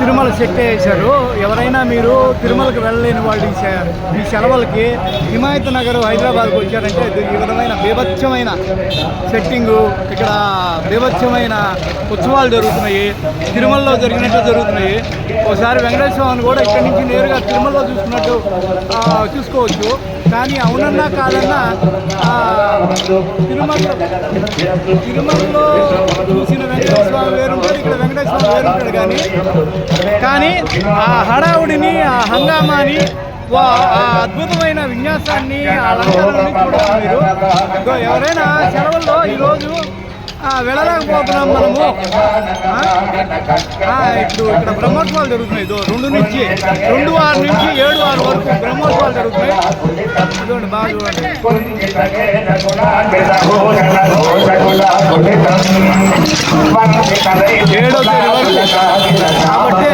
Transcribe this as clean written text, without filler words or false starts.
Tirumala set వేశారు. ఎవరైనా మీరు తిరుమలకు వెళ్ళలేని వాళ్ళు ఈ సెలవులకి హిమాయత్ నగర్ హైదరాబాద్కి వచ్చారంటే ఈ విధమైన బీభత్సమైన సెట్టింగు, ఇక్కడ బీభత్సమైన ఉత్సవాలు జరుగుతున్నాయి. తిరుమలలో జరిగినట్టు జరుగుతున్నాయి. ఒకసారి వెంకటేశ్వర స్వామిని కూడా ఇక్కడి నుంచి నేరుగా తిరుమలలో చూసుకున్నట్టు చూసుకోవచ్చు. కానీ అవునన్నా కాదన్నా తిరుమలలో చూసిన వెంకటేశ్వర స్వామి వేరుంటాడు, ఇక్కడ వెంకటేశ్వర స్వామి వేరుంటాడు. కానీ ఆ హడావుడిని, ఆ హంగామాని, ఆ అద్భుతమైన విన్యాసాన్ని, ఆ అలంకరణని చూడాలి మీరు. ఎవరైనా సెలవుల్లో ఈరోజు వెళ్ళలేకపోతున్నాం మనము. ఇప్పుడు ఇక్కడ బ్రహ్మోత్సవాలు జరుగుతున్నాయి. 2-6 నుంచి 7-6 వరకు బ్రహ్మోత్సవాలు జరుగుతున్నాయి. చూడండి, బాగా చూడండి. 7వ తేదీ వరకు కాబట్టి